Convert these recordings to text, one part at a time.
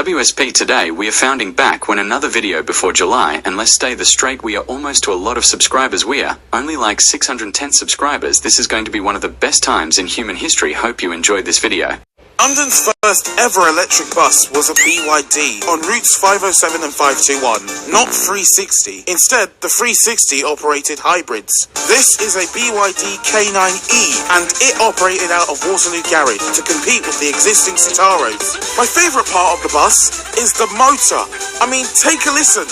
WSP today, we are founding back when another video before July, and let's stay the straight, we are almost to a lot of subscribers. We are only like 610 subscribers. This is going to be one of the best times in human history. Hope you enjoyed this video. London's first ever electric bus was a BYD on routes 507 and 521, not 360. Instead, the 360 operated hybrids. This is a BYD K9E, and it operated out of Waterloo Garage to compete with the existing Citaros. My favourite part of the bus is the motor. I mean, take a listen.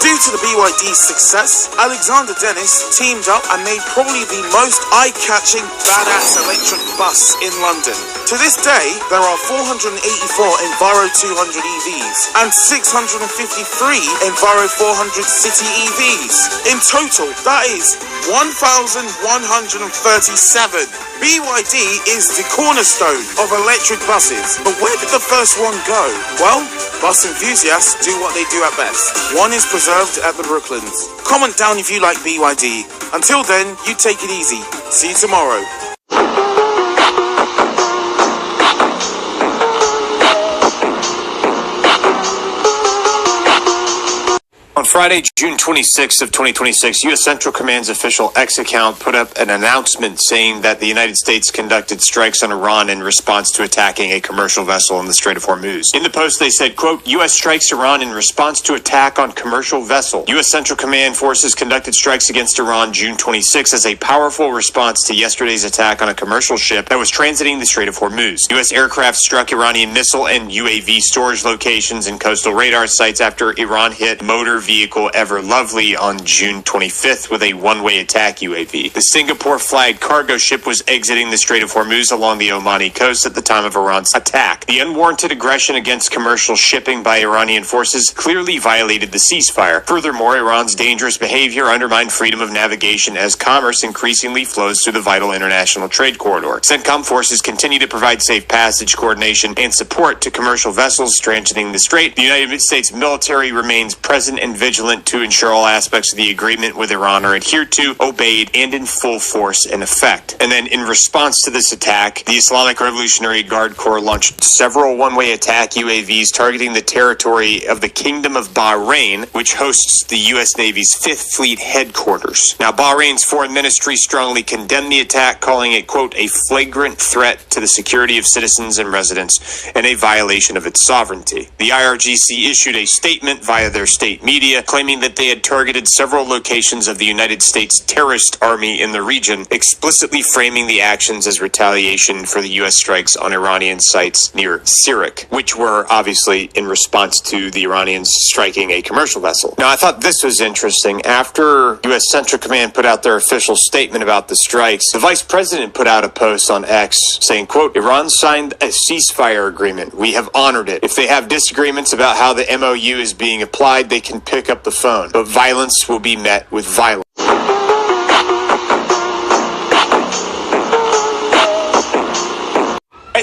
Due to the BYD's success, Alexander Dennis teamed up and made probably the most eye-catching, badass electric bus in London. To this day, there are 484 Enviro 200 EVs and 653 Enviro 400 City EVs. In total, that is 1,137. BYD is the cornerstone of electric buses. But where did the first one go? Well, bus enthusiasts do what they do at best. One is preserved at the Brooklands. Comment down if you like BYD. Until then, you take it easy. See you tomorrow. On Friday, June 26th of 2026, U.S. Central Command's official X account put up an announcement saying that the United States conducted strikes on Iran in response to attacking a commercial vessel in the Strait of Hormuz. In the post, they said, quote, U.S. strikes Iran in response to attack on commercial vessel. U.S. Central Command forces conducted strikes against Iran June 26 as a powerful response to yesterday's attack on a commercial ship that was transiting the Strait of Hormuz. U.S. aircraft struck Iranian missile and UAV storage locations and coastal radar sites after Iran hit motor vehicle Ever Lovely on June 25th with a one-way attack UAV. The Singapore-flagged cargo ship was exiting the Strait of Hormuz along the Omani coast at the time of Iran's attack. The unwarranted aggression against commercial shipping by Iranian forces clearly violated the ceasefire. Furthermore, Iran's dangerous behavior undermined freedom of navigation as commerce increasingly flows through the vital international trade corridor. CENTCOM forces continue to provide safe passage, coordination, and support to commercial vessels transiting the strait. The United States military remains present and vigilant to ensure all aspects of the agreement with Iran are adhered to, obeyed, and in full force and effect. And then in response to this attack, the Islamic Revolutionary Guard Corps launched several one-way attack UAVs targeting the territory of the Kingdom of Bahrain, which hosts the U.S. Navy's 5th Fleet headquarters. Now, Bahrain's foreign ministry strongly condemned the attack, calling it, quote, a flagrant threat to the security of citizens and residents and a violation of its sovereignty. The IRGC issued a statement via their state media claiming that they had targeted several locations of the United States terrorist army in the region, explicitly framing the actions as retaliation for the U.S. strikes on Iranian sites near Sirak, which were obviously in response to the Iranians striking a commercial vessel. Now, I thought this was interesting. After U.S. Central Command put out their official statement about the strikes, the Vice President put out a post on X saying, quote, Iran signed a ceasefire agreement. We have honored it. If they have disagreements about how the MOU is being applied, they can pick up the phone, but violence will be met with violence.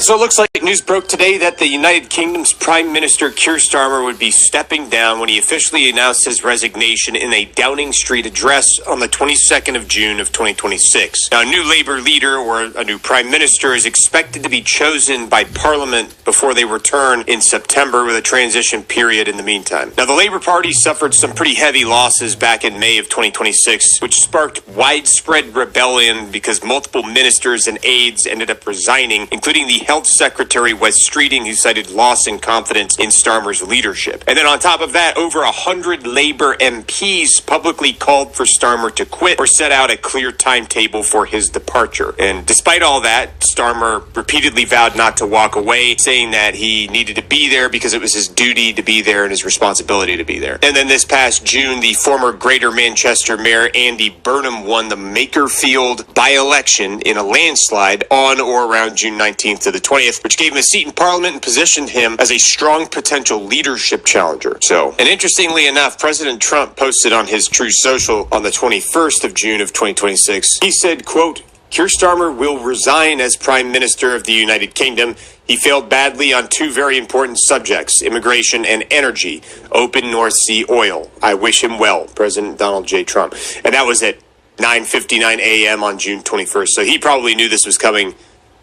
So it looks like news broke today that the United Kingdom's Prime Minister Keir Starmer would be stepping down when he officially announced his resignation in a Downing Street address on the 22nd of June of 2026. Now, a new Labour leader or a new Prime Minister is expected to be chosen by Parliament before they return in September, with a transition period in the meantime. Now, the Labour Party suffered some pretty heavy losses back in May of 2026, which sparked widespread rebellion because multiple ministers and aides ended up resigning, including the Health Secretary Wes Streeting, who cited loss in confidence in Starmer's leadership. And then on top of that, over 100 Labour MPs publicly called for Starmer to quit or set out a clear timetable for his departure. And despite all that, Starmer repeatedly vowed not to walk away, saying that he needed to be there because it was his duty to be there and his responsibility to be there. And then this past June, the former Greater Manchester Mayor Andy Burnham won the Makerfield by-election in a landslide on or around June 19th to the 20th, which gave him a seat in Parliament and positioned him as a strong potential leadership challenger. And interestingly enough, President Trump posted on his True Social on the 21st of June of 2026, he said, quote, Keir Starmer will resign as Prime Minister of the United Kingdom. He failed badly on two very important subjects, immigration and energy, open North Sea oil. I wish him well, President Donald J. Trump. And that was at 9:59 a.m. on June 21st. So he probably knew this was coming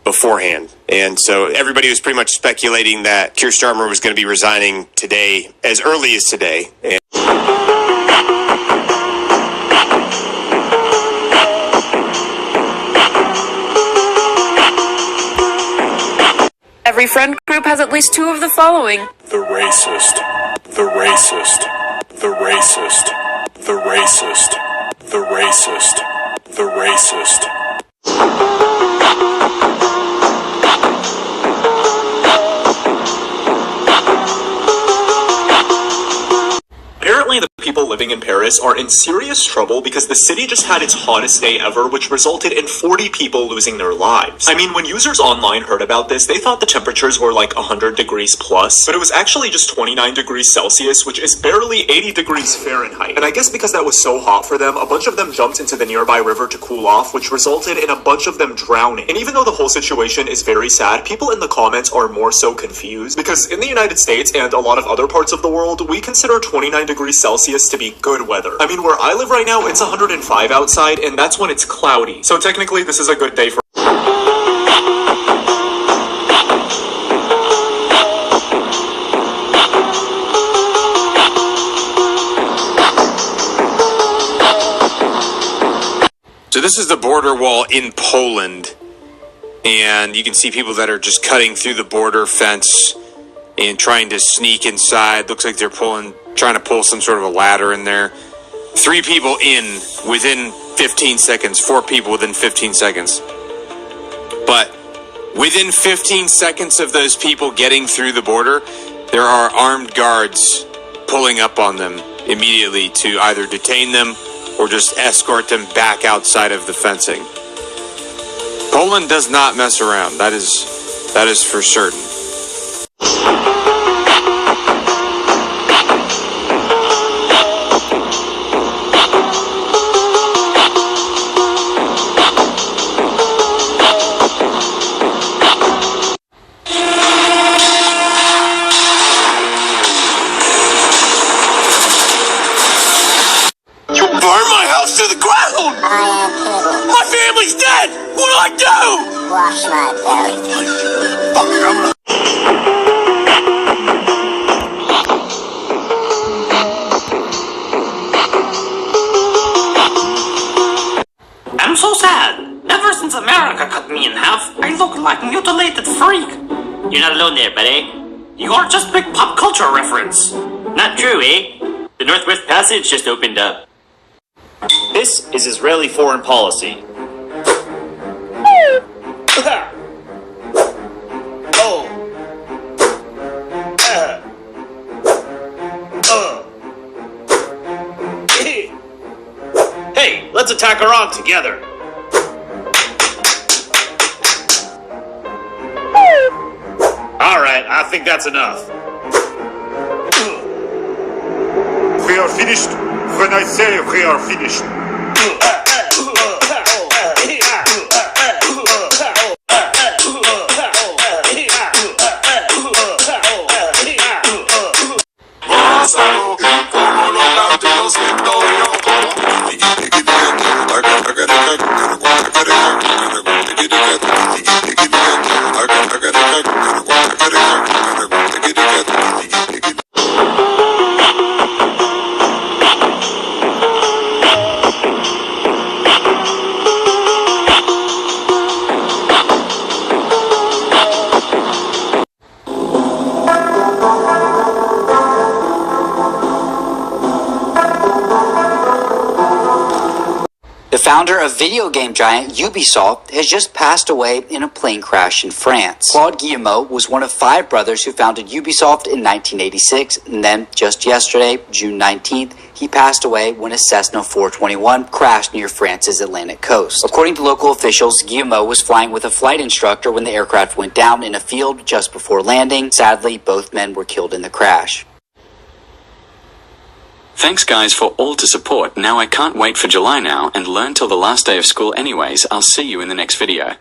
beforehand. And so everybody was pretty much speculating that Keir Starmer was going to be resigning today, as early as today. And every friend group has at least two of the following. The racist. The racist. The racist. The racist. The racist. The racist. Apparently, the people living in Paris are in serious trouble because the city just had its hottest day ever, which resulted in 40 people losing their lives. I mean, when users online heard about this, they thought the temperatures were like 100 degrees plus, but it was actually just 29 degrees Celsius, which is barely 80 degrees Fahrenheit. And I guess because that was so hot for them, a bunch of them jumped into the nearby river to cool off, which resulted in a bunch of them drowning. And even though the whole situation is very sad, people in the comments are more so confused, because in the United States and a lot of other parts of the world, we consider 29 degrees Celsius to be good weather. I mean, where I live right now, it's 105 outside, and that's when it's cloudy. So technically, this is a good day for... so this is the border wall in Poland, and you can see people that are just cutting through the border fence and trying to sneak inside. Looks like they're trying to pull some sort of a ladder in there. 3 people in within 15 seconds, 4 people within 15 seconds. But within 15 seconds of those people getting through the border, there are armed guards pulling up on them immediately to either detain them or just escort them back outside of the fencing. Poland does not mess around. That is for certain. Burn my house to the ground! My family's dead! What'll I do? Wash my belly. Fuck it, I'm gonna... I'm so sad. Ever since America cut me in half, I look like a mutilated freak. You're not alone there, buddy. You are just big pop culture reference. Not true, eh? The Northwest Passage just opened up. This is Israeli foreign policy. Hey, let's attack Iran together. Alright, I think that's enough. We are finished when I say we are finished. The founder of video game giant Ubisoft has just passed away in a plane crash in France. Claude Guillemot was one of 5 brothers who founded Ubisoft in 1986, and then just yesterday, June 19th, he passed away when a Cessna 421 crashed near France's Atlantic coast. According to local officials, Guillemot was flying with a flight instructor when the aircraft went down in a field just before landing. Sadly, both men were killed in the crash. Thanks guys for all to support. Now I can't wait for July now and learn till the last day of school anyways. I'll see you in the next video.